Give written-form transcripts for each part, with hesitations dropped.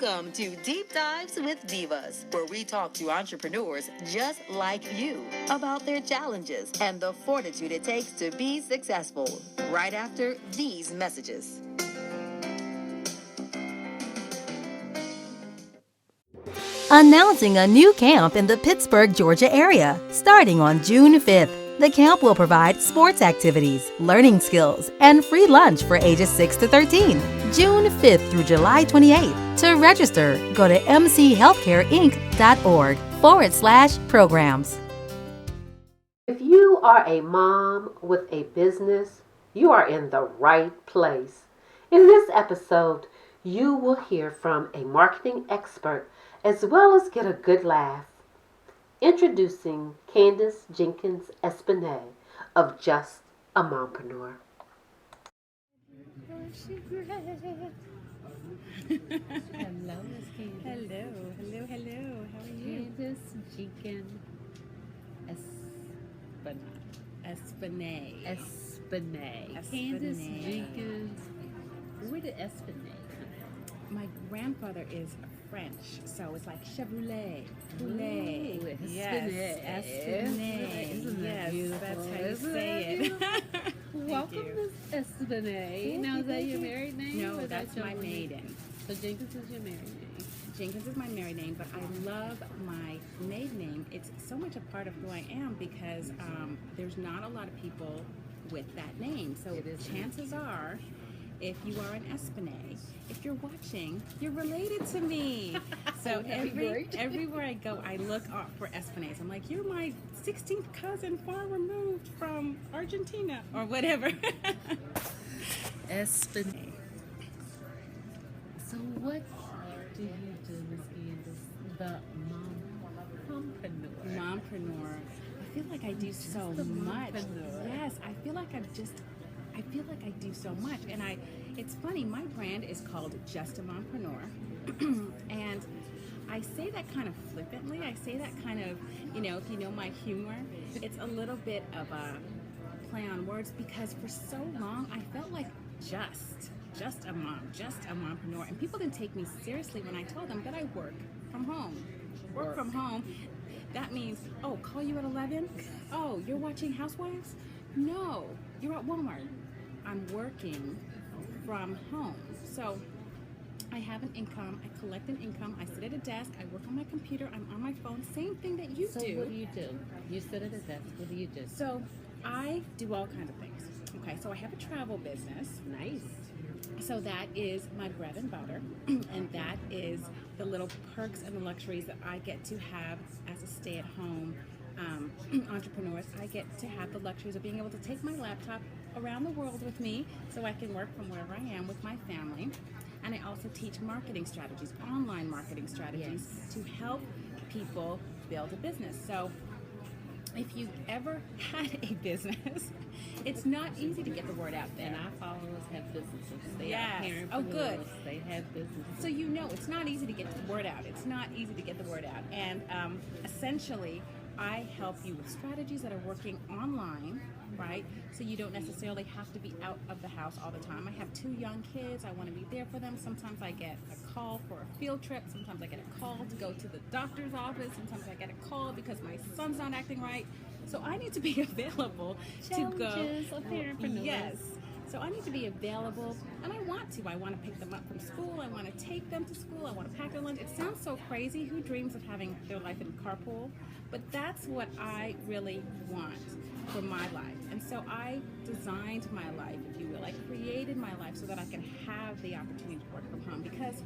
Welcome to Deep Dives with Divas, where we talk to entrepreneurs just like you about their challenges and the fortitude it takes to be successful. Right after these messages. Announcing a new camp in the Pittsburgh, Georgia area, starting on June 5th. The camp will provide sports activities, learning skills, and free lunch for ages 6 to 13, June 5th through July 28th. To register, go to mchealthcareinc.org/programs. If you are a mom with a business, you are in the right place. In this episode, you will hear from a marketing expert as well as get a good laugh. Introducing Candace Jenkins-Espinet of Just a Mompreneur. Hello, Miss Candace. Hello. How are you? Candace Jenkins-Espinet. Candace Jenkins. Where did Espinet come from? My grandfather is French, so it's like Chevrolet. Poulet. Espinet. Isn't that beautiful? That's how you say it. Welcome, Miss Espinet. Now, is that your married name? No, that's my maiden. So Jenkins is your married name. Jenkins is my married name, but I love my maiden name. It's so much a part of who I am because there's not a lot of people with that name. So chances are, if you are an Espinet, if you're watching, you're related to me. So everywhere I go, I look up for Espinets. I'm like, you're my 16th cousin far removed from Argentina or whatever. Espinet. So what do you do, Miss Candace? The mompreneur. Mompreneur. I feel like I do so much. Yes, I feel like I do so much. And it's funny, my brand is called Just a Mompreneur. And I say that kind of flippantly. I say that kind of, if you know my humor, it's a little bit of a play on words because for so long I felt like just a mompreneur. And people didn't take me seriously when I told them that I work from home. Work from home. That means, call you at 11? Oh, you're watching Housewives? No, you're at Walmart. I'm working from home. So I have an income, I collect an income, I sit at a desk, I work on my computer, I'm on my phone, same thing that you do. So what do you do? You sit at a desk, what do you do? So I do all kinds of things. Okay, so I have a travel business. Nice. So that is my bread and butter, and that is the little perks and the luxuries that I get to have as a stay-at-home entrepreneurs. I get to have the luxuries of being able to take my laptop around the world with me so I can work from wherever I am with my family. And I also teach marketing strategies, online marketing strategies, to help people build a business. So if you've ever had a business, it's not easy to get the word out there. And our followers have businesses. They Yes. are parent Oh, good. They have businesses. So it's not easy to get the word out. It's not easy to get the word out. And essentially, I help you with strategies that are working online, right? So you don't necessarily have to be out of the house all the time. I have 2 young kids. I want to be there for them. Sometimes I get a call for a field trip. Sometimes I get a call to go to the doctor's office. Sometimes I get a call because my son's not acting right. So I need to be available to go. Challenges of parentpreneurs. Yes. So I need to be available, and I want to. I want to pick them up from school. I want to take them to school. I want to pack their lunch. It sounds so crazy. Who dreams of having their life in a carpool? But that's what I really want for my life. And so I designed my life, if you will. I created my life so that I can have the opportunity to work from home because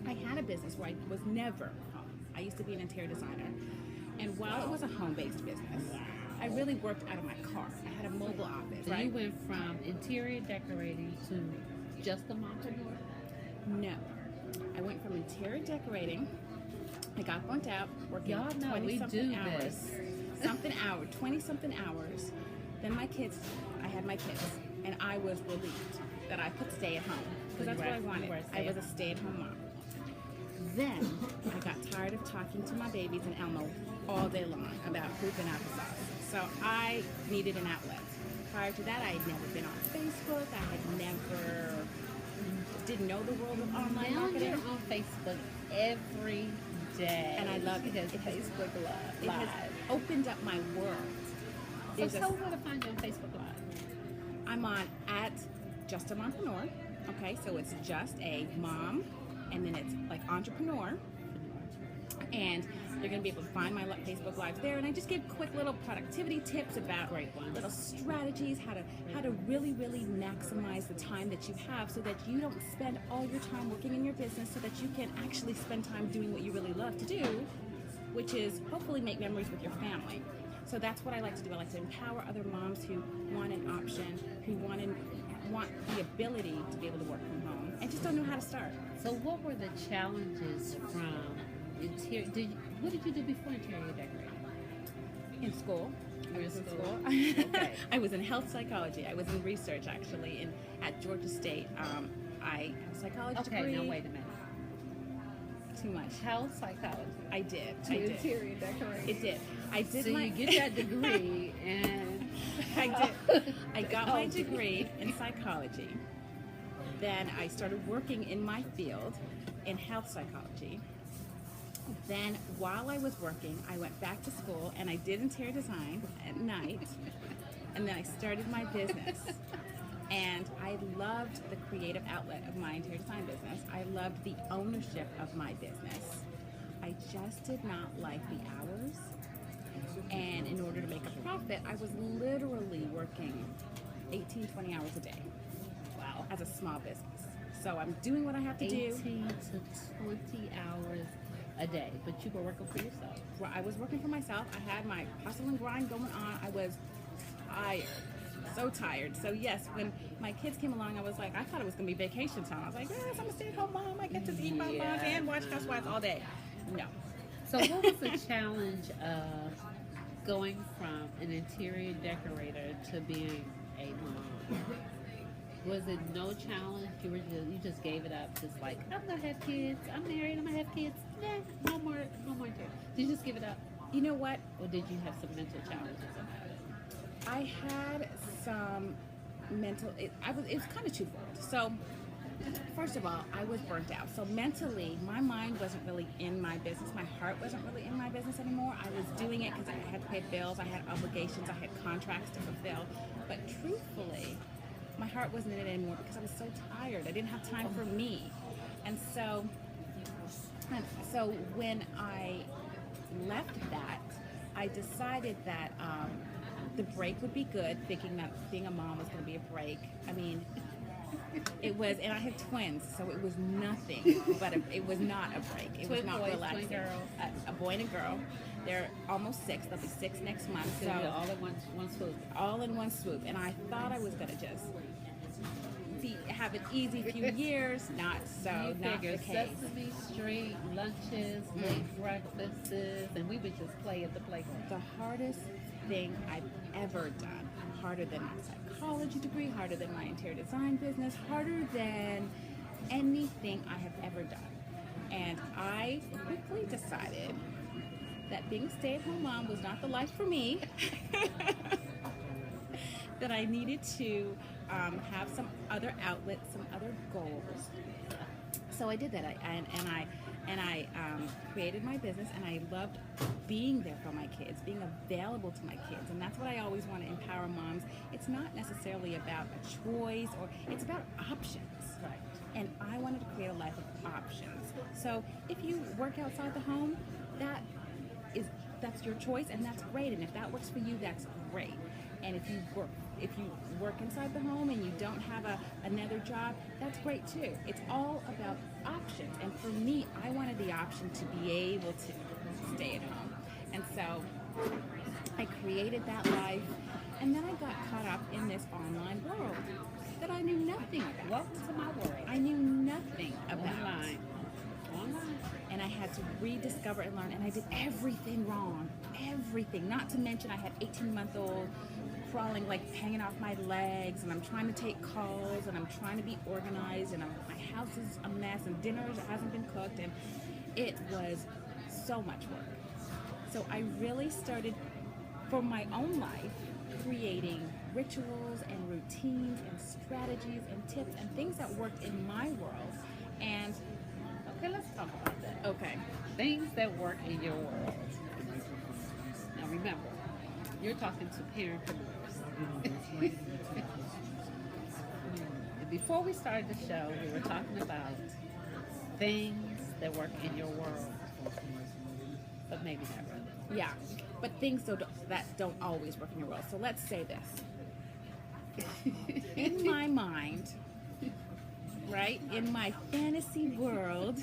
I had a business where I was never home. I used to be an interior designer. And while it was a home-based business, I really worked out of my car. I had a mobile office. So you went from interior decorating to just a mompreneur? No. I went from interior decorating. I got burnt out working Y'all know 20-something hours. this. 20-something hours. Then I had my kids, and I was relieved that I could stay at home because that's what I wanted. I was a stay-at-home mom. Then I got tired of talking to my babies and Elmo all day long about poop and applesauce. So I needed an outlet. Prior to that, I had never been on Facebook. I had never didn't know the world of online Now marketing. you're on Facebook every day. And I love it. because It has- Facebook It has Live. opened up my world. So There's a- tell me where to find you on Facebook Live. I'm on at Just a Mompreneur. Okay, so it's just a mom, and then it's like entrepreneur. And you're going to be able to find my Facebook Lives there. And I just give quick little productivity tips about little strategies, how to really, really maximize the time that you have so that you don't spend all your time working in your business, so that you can actually spend time doing what you really love to do, which is hopefully make memories with your family. So that's what I like to do. I like to empower other moms who want an option, who want the ability to be able to work from home and just don't know how to start. So what were the challenges from interior? What did you do before interior decorating? In school. You were in school? Okay. I was in health psychology. I was in research actually at Georgia State. I have a psychology degree. Okay, now wait a minute. Too much. Health psychology. I did. Interior decorating. It did. I did. So you get that degree and I did. I got my degree in psychology. Then I started working in my field in health psychology. Then while I was working, I went back to school and I did interior design at night. And then I started my business. And I loved the creative outlet of my interior design business. I loved the ownership of my business. I just did not like the hours. And in order to make a profit, I was literally working 18, 20 hours a day. Wow. As a small business. So I'm doing what I have to 18 do. to 20 hours a day, but you were working for yourself. I was working for myself. I had my hustle and grind going on. I was tired. So tired. So yes, when my kids came along, I was like, I thought it was going to be vacation time. I was like, yes, I'm a stay-at-home mom. I get to eat my mom and watch Housewives all day. No. So what was the challenge of going from an interior decorator to being a mom? Was it no challenge? You just gave it up, just like, I'm gonna have kids. I'm married. I'm gonna have kids. Nah, no more. Did you just give it up? You know what? Or did you have some mental challenges about it? I had some mental. It was kind of twofold. So, first of all, I was burnt out. So mentally, my mind wasn't really in my business. My heart wasn't really in my business anymore. I was doing it because I had to pay bills. I had obligations. I had contracts to fulfill. But truthfully, my heart wasn't in it anymore because I was so tired. I didn't have time for me. And so when I left that, I decided that the break would be good, thinking that being a mom was going to be a break. I mean, it was, and I have twins, so it was nothing, but it was not a break. It was not relaxing. Twin girls. A boy and a girl. They're almost 6. They'll be 6 next month. So you're all in one swoop. All in one swoop. And I thought I was going to just have an easy few years. Not so. You Not the figure case. Sesame Street lunches, late breakfasts, and we would just play at the playground. The hardest thing I've ever done, harder than my psychology degree, harder than my interior design business, harder than anything I have ever done. And I quickly decided that being a stay-at-home mom was not the life for me. That I needed to have some other outlets, some other goals. So I did that. I created my business, and I loved being there for my kids, being available to my kids, and that's what I always want to empower moms. It's not necessarily about a choice, or it's about options. Right. And I wanted to create a life of options. So if you work outside the home, that's your choice, and that's great. And if that works for you, that's great. And if you work inside the home and you don't have another job, that's great too. It's all about options. And for me, I wanted the option to be able to stay at home. And so I created that life, and then I got caught up in this online world that I knew nothing about. Welcome to my world. I knew nothing about. Online. And I had to rediscover and learn, and I did everything wrong. Everything. Not to mention I had 18-month-old crawling, like hanging off my legs, and I'm trying to take calls, and I'm trying to be organized, and my house is a mess, and dinner hasn't been cooked, and it was so much work. So I really started, for my own life, creating rituals and routines and strategies and tips and things that worked in my world. And Okay, let's talk about that. okay, Things that work in your world. Now remember, you're talking to parentpreneurs. And before we started the show, we were talking about things that work in your world, but maybe not really. yeah, but things that don't always work in your world. So let's say this. In my mind, right, in my fantasy world,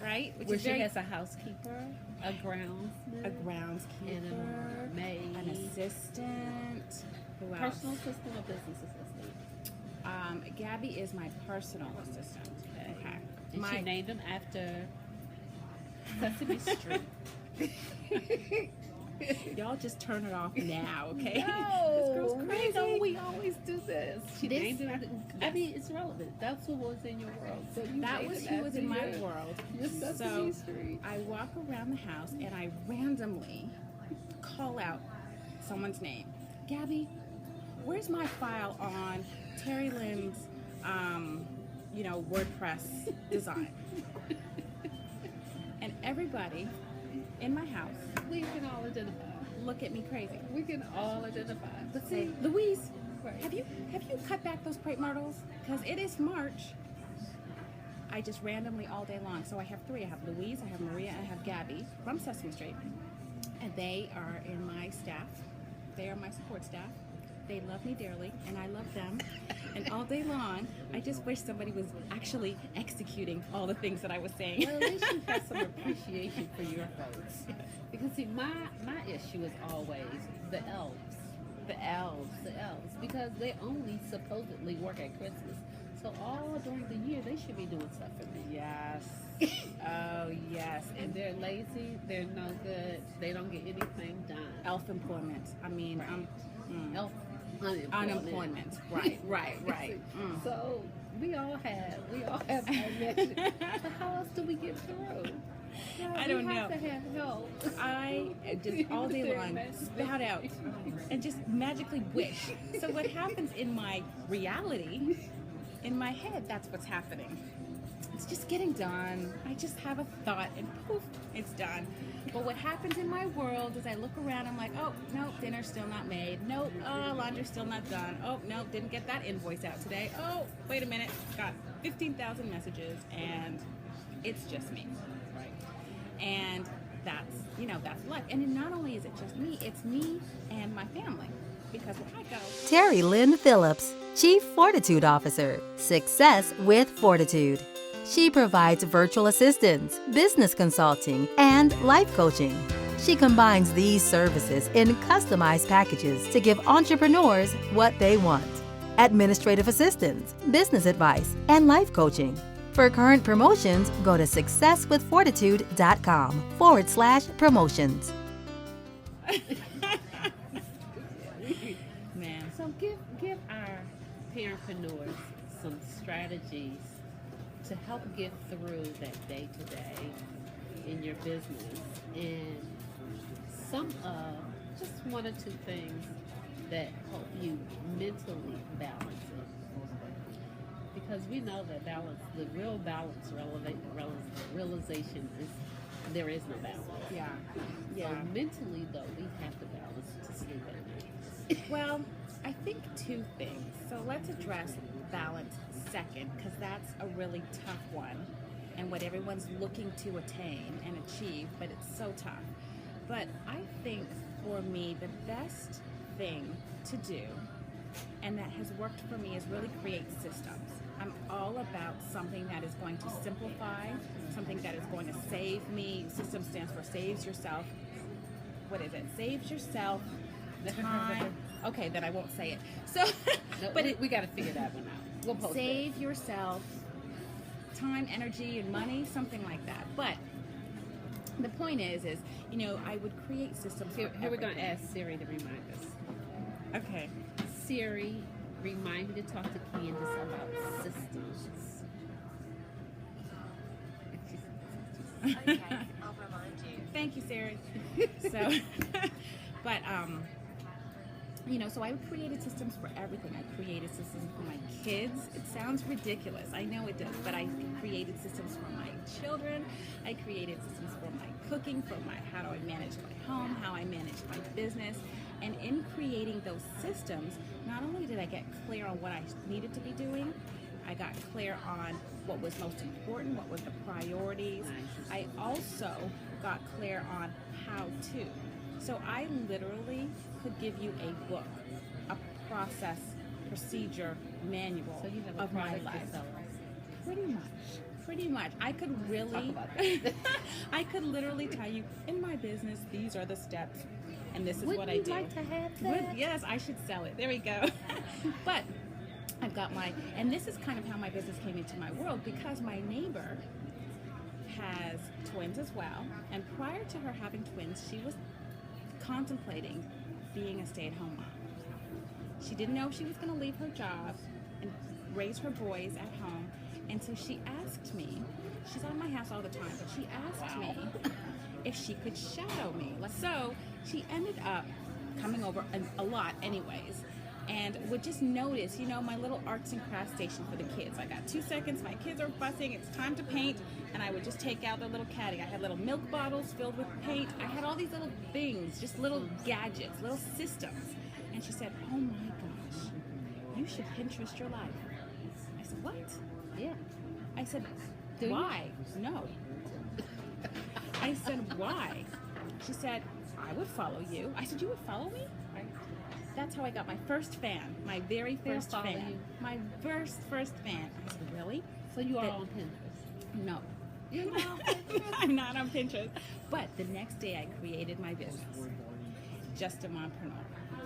right, which Where is she very, has a housekeeper, a groundsman, a groundskeeper, and a maid, an assistant, who else? personal assistant or business assistant. Gabby is my personal assistant. Okay. And she named him after Sesame Street. Y'all just turn it off now, okay? No, This girl's crazy. We always do this. She This- named him after. I mean, it's relevant. That's what was in your world. So you That named was him who was after in my your- world. your So Sesame Street. I walk around the house and I randomly call out someone's name. Gabby, where's my file on Terry Lynn's, WordPress design? And everybody in my house We can all identify. look at me crazy. We can all identify. But Say, see, Louise, right. have you cut back those crepe myrtles? Because it is March. I just randomly all day long. So I have three. I have Louise, I have Maria, and I have Gabby from Sesame Street. And they are in my staff. They are my support staff. They love me dearly, and I love them. And all day long, I just wish somebody was actually executing all the things that I was saying. Well, at least you have some appreciation for your folks. Because see, my issue is always the elves. The elves. Because they only supposedly work at Christmas. So all during the year, they should be doing stuff for me. Yes. Oh, yes. And they're lazy, they're no good, they don't get anything done. Elf employment. I mean, Elf unemployment. Right. So we all have our message. So how else do we get through? I don't We have know. to have help. I just all day long spout out and just magically wish. So what happens in my reality, in my head, that's what's happening. It's just getting done. I just have a thought and poof, it's done. But what happens in my world is I look around, I'm like, oh, no, dinner's still not made. Nope, laundry's still not done. Oh, no, didn't get that invoice out today. Oh, wait a minute, got 15,000 messages, and it's just me. Right. And that's life. And not only is it just me, it's me and my family. Because when I go, Terry Lynn Phillips, Chief Fortitude Officer, Success with Fortitude. She provides virtual assistance, business consulting, and life coaching. She combines these services in customized packages to give entrepreneurs what they want: administrative assistance, business advice, and life coaching. For current promotions, go to successwithfortitude.com/promotions. man, So give our parentpreneurs some strategies to help get through that day to day in your business, and some of just one or two things that help you mentally balance it. Because we know that balance, the real balance realization is there is no balance. yeah. So mentally though, we have to balance to sleep at night. Well, I think two things. So let's address balance second, because that's a really tough one and what everyone's looking to attain and achieve, but it's so tough. But I think for me, the best thing to do, and that has worked for me, is really create systems. I'm all about something that is going to simplify, something that is going to save me. System stands for saves yourself. What is it? Saves yourself time. Okay, then I won't say it. So, No, but we got to figure that one out. We'll post save yourself time, energy, and money, something like that. But the point is I would create systems. Here we're going to everything. ask Siri to remind us. Okay. Siri, remind me to talk to Candace about systems. Okay, I'll remind you. Thank you, Sarah. So, but So I created systems for everything. I created systems for my kids. It sounds ridiculous. I know it does, but I created systems for my children. I created systems for my cooking, for my how do I manage my home, how I manage my business. And in creating those systems, not only did I get clear on what I needed to be doing, I got clear on what was most important, what were the priorities. I also got clear on how to. So I literally could give you a book, a process, procedure, manual So you have of a my product life. to sell. Pretty much. I could really, Talk about that. I could literally tell you, in my business, these are the steps, and this is Wouldn't what I you do. like to have that? Yes, I should sell it. There we go. But I've got and this is kind of how my business came into my world, because my neighbor has twins as well, and prior to her having twins, she was contemplating being a stay-at-home mom. She didn't know if she was going to leave her job and raise her boys at home, and so she asked me, she's out of my house all the time, but she asked me if she could shadow me. So she ended up coming over a lot anyways, and would just notice, my little arts and crafts station for the kids. I got 2 seconds, my kids are fussing, it's time to paint, and I would just take out their little caddy. I had little milk bottles filled with paint. I had all these little things, just little gadgets, little systems. And she said, oh my gosh, you should Pinterest your life. I said, what? Yeah. I said, Do you? why? No. I said, why? She said, I would follow you. I said, you would follow me? That's how I got my first fan, my very first follow fan. you. My first fan. I said, really? So you are on Pinterest. No. You're not on Pinterest? I'm not on Pinterest. But the next day I created my business, Just a Mompreneur.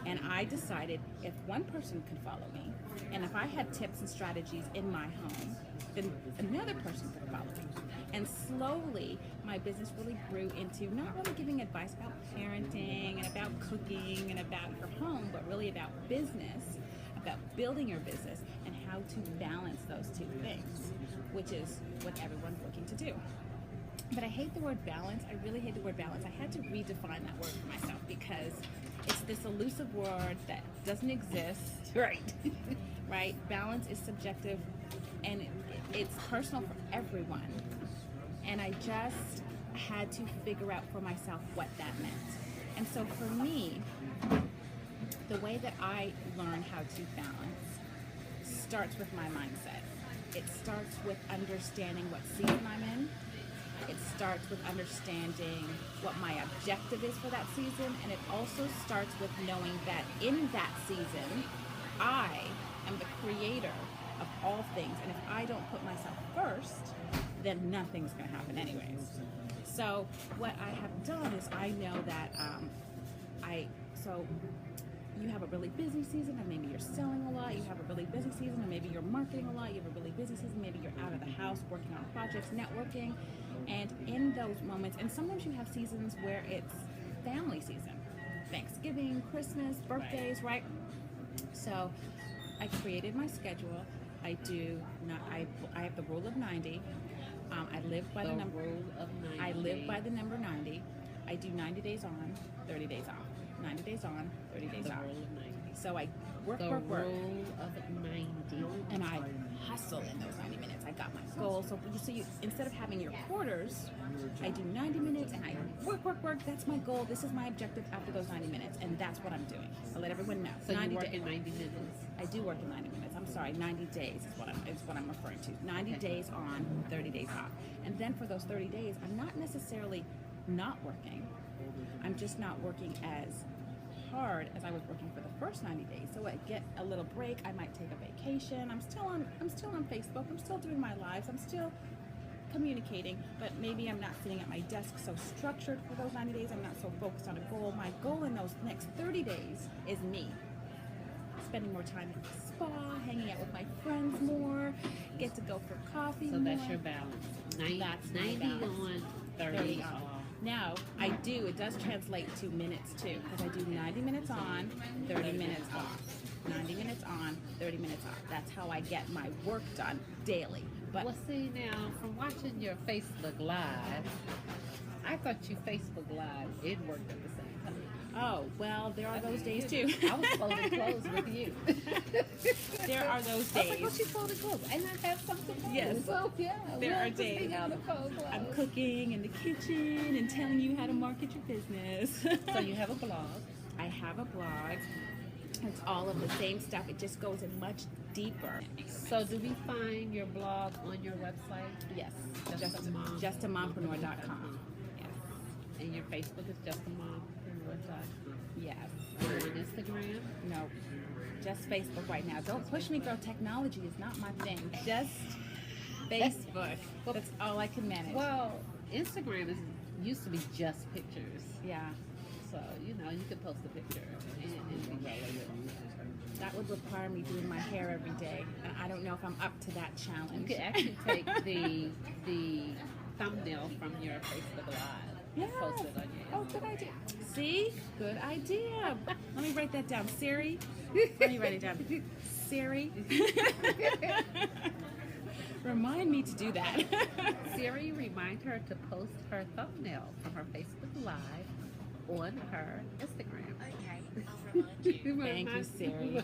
And I decided if one person could follow me, and if I had tips and strategies in my home, then another person could follow me. And slowly, my business really grew into not really giving advice about parenting and about cooking and about your home, but really about business, about building your business and how to balance those two things, which is what everyone's looking to do. But I hate the word balance. I really hate the word balance. I had to redefine that word for myself because it's this elusive word that doesn't exist. Right. Right? Balance is subjective and it's personal for everyone. And I just had to figure out for myself what that meant. And so for me, the way that I learn how to balance starts with my mindset. It starts with understanding what season I'm in. It starts with understanding what my objective is for that season. And it also starts with knowing that in that season, I am the creator of all things. And if I don't put myself first, then nothing's going to happen anyways. So what I have done is I know that so you have a really busy season and maybe you're selling a lot. You have a really busy season and maybe you're marketing a lot. You have a really busy season, maybe you're out of the house working on projects, networking. And in those moments, and sometimes you have seasons where it's family season, Thanksgiving, Christmas, birthdays, right? So I created my schedule. I have the rule of 90. I live by the number. Rule of 90. I live by the number 90. I do 90 days on, 30 days off. 90 days on, 30 days The off. rule of 90. So I work. The rule of 90. And I hustle in those 90 minutes. I got my goals. So you instead of having your quarters, I do 90 minutes and I work. That's my goal. This is my objective after those 90 minutes. And that's what I'm doing. I let everyone know. So you work days. in 90 minutes. I do work in 90 minutes. I'm sorry, 90 days is what I'm referring to. 90 days on, 30 days off. And then for those 30 days, I'm not necessarily not working. I'm just not working as hard as I was working for the first 90 days. So I get a little break. I might take a vacation. I'm still on Facebook. I'm still doing my lives. I'm still communicating, but maybe I'm not sitting at my desk so structured for those 90 days. I'm not so focused on a goal. My goal in those next 30 days is me. Spending more time at the spa, hanging out with my friends more, get to go for coffee So more. that's your balance. That's my 90 balance. on, 30 off. Now, it does translate to minutes too, because I do 90 minutes on, 30 minutes off. 90 minutes on, 30 minutes off. That's how I get my work done daily. But Well, see now, from watching your Facebook Live, I thought you Facebook Live, it worked at the same time. Oh, well, there are those days too. I was folding clothes with you. There are those I was like, days. oh, she's folding clothes. And I have something to do. Yes. So, yeah. There we'll are just days. hang out and fold clothes. I'm cooking in the kitchen and telling you how to market your business. So you have a blog. I have a blog. It's all of the same stuff. It just goes in much deeper. So do we find your blog on your website? Yes. Justamompreneur.com. Yes. And your Facebook is justamompreneur.com. Yes. Are you on Instagram? No. Just Facebook right now. Don't push me, girl. Technology is not my thing. Just Facebook. That's all I can manage. Well, Instagram used to be just pictures. Yeah. So, you could post a picture and be relevant. That would require me doing my hair every day, and I don't know if I'm up to that You challenge. could actually take the thumbnail from your Facebook Live and post it on your Oh, good idea. See? Good idea. Let me write that down. Siri. Let me write it down. Siri. Remind me to do that. Siri, remind her to post her thumbnail from her Facebook Live on her Instagram. Thank you, Siri.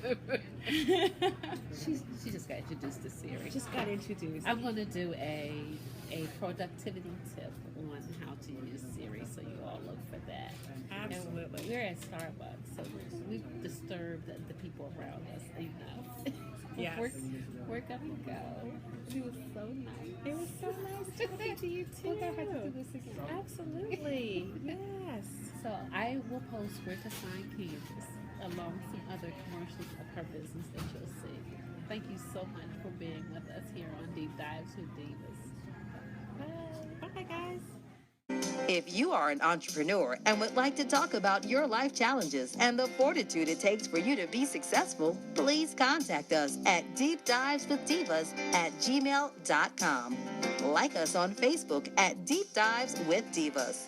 She just got introduced to Siri. Just got introduced. I'm going to do a productivity tip on how to use Siri, so you all look for that. Absolutely. And we're at Starbucks, so we've disturbed the people around us enough. Yes. We're gonna go. It was so nice. It was so nice talking to you too. We're gonna have to do this again. Absolutely. Yes. So I will post where to find Candace along some other commercials of her business that you'll see. Thank you so much for being with us here on Deep Dives with Divas. Bye. Bye, guys. If you are an entrepreneur and would like to talk about your life challenges and the fortitude it takes for you to be successful, please contact us at deepdiveswithdivas@gmail.com. Like us on Facebook at Deep Dives with Divas.